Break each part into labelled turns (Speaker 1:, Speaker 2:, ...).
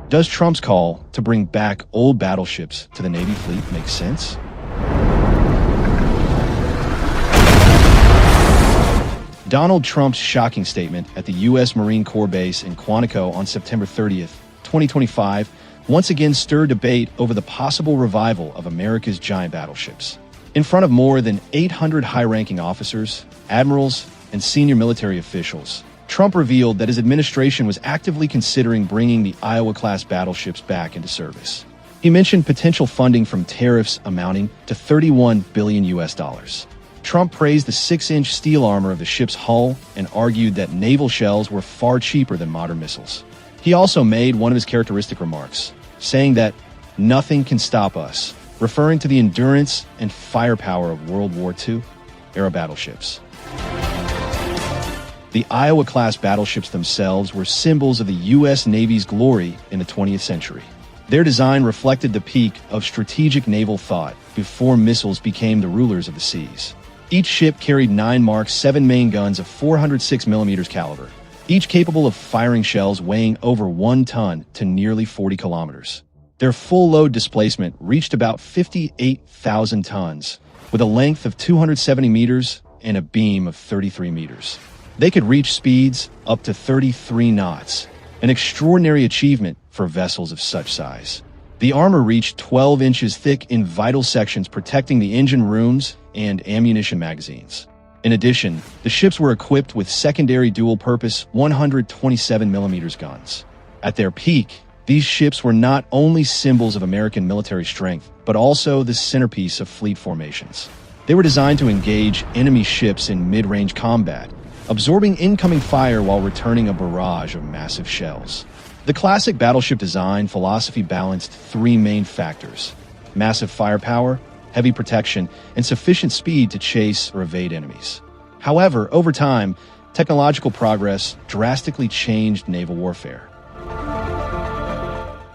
Speaker 1: Does Trump's call to bring back old battleships to the Navy fleet make sense? Donald Trump's shocking statement at the U.S. Marine Corps base in Quantico on September 30th, 2025, once again stirred debate over the possible revival of America's giant battleships. In front of more than 800 high-ranking officers, admirals, and senior military officials, Trump revealed that his administration was actively considering bringing the Iowa-class battleships back into service. He mentioned potential funding from tariffs amounting to $31 billion. Trump praised the 6-inch steel armor of the ship's hull and argued that naval shells were far cheaper than modern missiles. He also made one of his characteristic remarks, saying that nothing can stop us, referring to the endurance and firepower of World War II-era battleships. The Iowa-class battleships themselves were symbols of the U.S. Navy's glory in the 20th century. Their design reflected the peak of strategic naval thought before missiles became the rulers of the seas. Each ship carried 9 Mark 7 main guns of 406mm caliber, each capable of firing shells weighing over 1 ton to nearly 40 kilometers. Their full load displacement reached about 58,000 tons, with a length of 270 meters and a beam of 33 meters. They could reach speeds up to 33 knots, an extraordinary achievement for vessels of such size. The armor reached 12 inches thick in vital sections protecting the engine rooms and ammunition magazines. In addition, the ships were equipped with secondary dual-purpose 127mm guns. At their peak, these ships were not only symbols of American military strength, but also the centerpiece of fleet formations. They were designed to engage enemy ships in mid-range combat, absorbing incoming fire while returning a barrage of massive shells. The classic battleship design philosophy balanced 3 main factors: massive firepower, heavy protection, and sufficient speed to chase or evade enemies. However, over time, technological progress drastically changed naval warfare.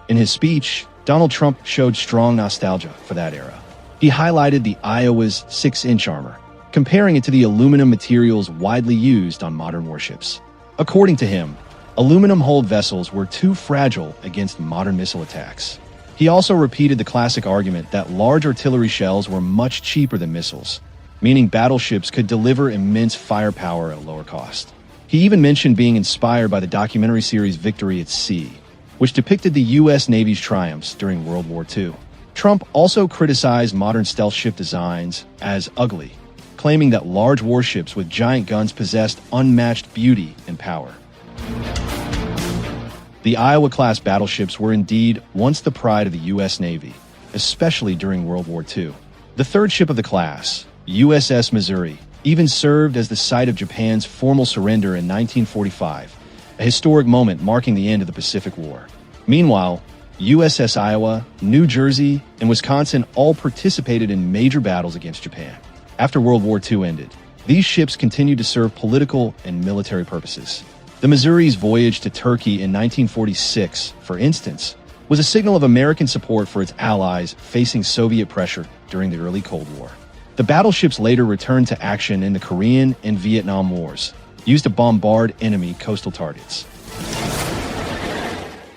Speaker 1: In his speech, Donald Trump showed strong nostalgia for that era. He highlighted the Iowa's 6-inch armor, comparing it to the aluminum materials widely used on modern warships. According to him, aluminum-hulled vessels were too fragile against modern missile attacks. He also repeated the classic argument that large artillery shells were much cheaper than missiles, meaning battleships could deliver immense firepower at a lower cost. He even mentioned being inspired by the documentary series Victory at Sea, which depicted the U.S. Navy's triumphs during World War II. Trump also criticized modern stealth ship designs as ugly, claiming that large warships with giant guns possessed unmatched beauty and power. The Iowa-class battleships were indeed once the pride of the U.S. Navy, especially during World War II. The third ship of the class, USS Missouri, even served as the site of Japan's formal surrender in 1945, a historic moment marking the end of the Pacific War. Meanwhile, USS Iowa, New Jersey, and Wisconsin all participated in major battles against Japan. After World War II ended, these ships continued to serve political and military purposes. The Missouri's voyage to Turkey in 1946, for instance, was a signal of American support for its allies facing Soviet pressure during the early Cold War. The battleships later returned to action in the Korean and Vietnam Wars, used to bombard enemy coastal targets.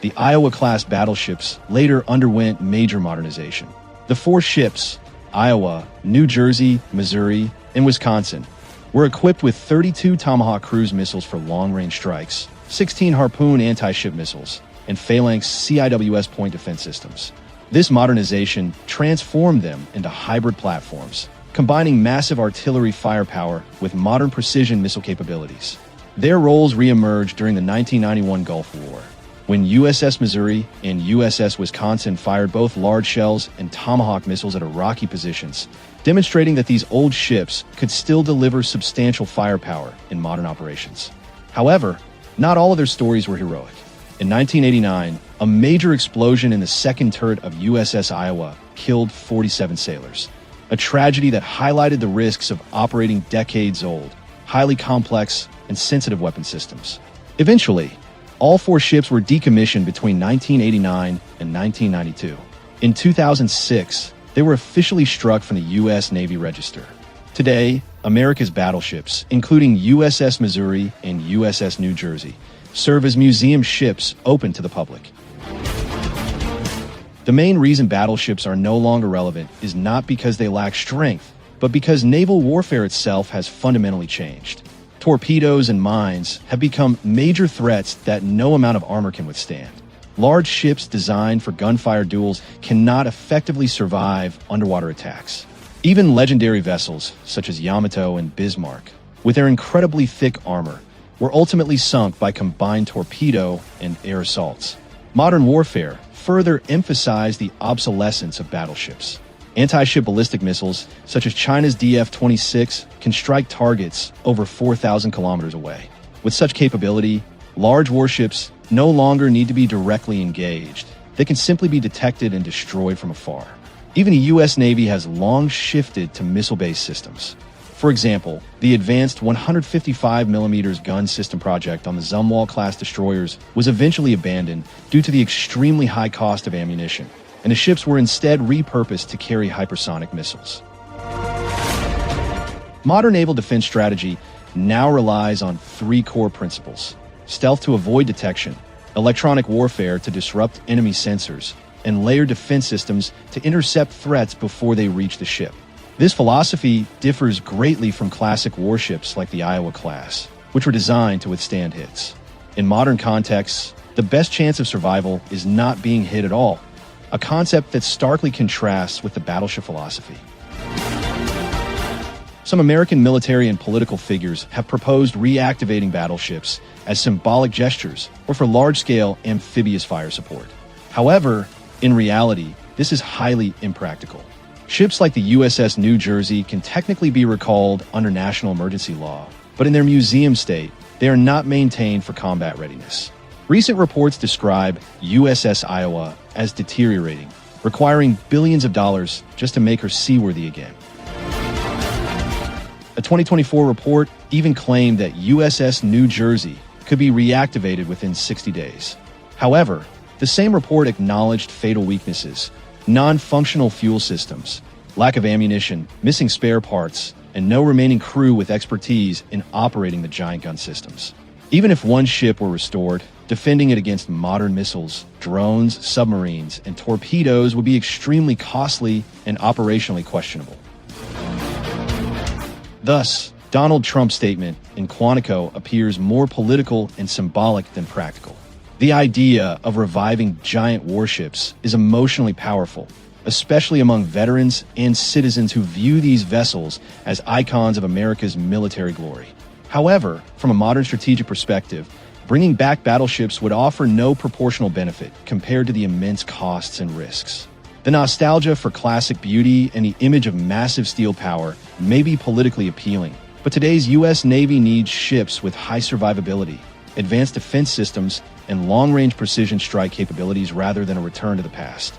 Speaker 1: The Iowa-class battleships later underwent major modernization. The 4 ships, Iowa, New Jersey, Missouri, and Wisconsin, were equipped with 32 Tomahawk cruise missiles for long-range strikes, 16 Harpoon anti-ship missiles, and Phalanx CIWS point defense systems. This modernization transformed them into hybrid platforms, combining massive artillery firepower with modern precision missile capabilities. Their roles re-emerged during the 1991 Gulf War, when USS Missouri and USS Wisconsin fired both large shells and Tomahawk missiles at Iraqi positions, demonstrating that these old ships could still deliver substantial firepower in modern operations. However, not all of their stories were heroic. In 1989, a major explosion in the second turret of USS Iowa killed 47 sailors, a tragedy that highlighted the risks of operating decades-old, highly complex, and sensitive weapon systems. Eventually, all 4 ships were decommissioned between 1989 and 1992. In 2006, they were officially struck from the U.S. Navy Register. Today, America's battleships, including USS Missouri and USS New Jersey, serve as museum ships open to the public. The main reason battleships are no longer relevant is not because they lack strength, but because naval warfare itself has fundamentally changed. Torpedoes and mines have become major threats that no amount of armor can withstand. Large ships designed for gunfire duels cannot effectively survive underwater attacks. Even legendary vessels, such as Yamato and Bismarck, with their incredibly thick armor, were ultimately sunk by combined torpedo and air assaults. Modern warfare further emphasized the obsolescence of battleships. Anti-ship ballistic missiles, such as China's DF-26, can strike targets over 4,000 kilometers away. With such capability, large warships no longer need to be directly engaged. They can simply be detected and destroyed from afar. Even the U.S. Navy has long shifted to missile-based systems. For example, the advanced 155mm gun system project on the Zumwalt-class destroyers was eventually abandoned due to the extremely high cost of ammunition, and the ships were instead repurposed to carry hypersonic missiles. Modern naval defense strategy now relies on three core principles: stealth to avoid detection, electronic warfare to disrupt enemy sensors, and layered defense systems to intercept threats before they reach the ship. This philosophy differs greatly from classic warships like the Iowa class, which were designed to withstand hits. In modern contexts, the best chance of survival is not being hit at all, a concept that starkly contrasts with the battleship philosophy. Some American military and political figures have proposed reactivating battleships as symbolic gestures or for large-scale amphibious fire support. However, in reality, this is highly impractical. Ships like the USS New Jersey can technically be recalled under national emergency law, but in their museum state, they are not maintained for combat readiness. Recent reports describe USS Iowa as deteriorating, requiring billions of dollars just to make her seaworthy again. A 2024 report even claimed that USS New Jersey could be reactivated within 60 days. However, the same report acknowledged fatal weaknesses: non-functional fuel systems, lack of ammunition, missing spare parts, and no remaining crew with expertise in operating the giant gun systems. Even if one ship were restored, defending it against modern missiles, drones, submarines, and torpedoes would be extremely costly and operationally questionable. Thus, Donald Trump's statement in Quantico appears more political and symbolic than practical. The idea of reviving giant warships is emotionally powerful, especially among veterans and citizens who view these vessels as icons of America's military glory. However, from a modern strategic perspective, bringing back battleships would offer no proportional benefit compared to the immense costs and risks. The nostalgia for classic beauty and the image of massive steel power may be politically appealing, but today's U.S. Navy needs ships with high survivability, advanced defense systems, and long-range precision strike capabilities rather than a return to the past.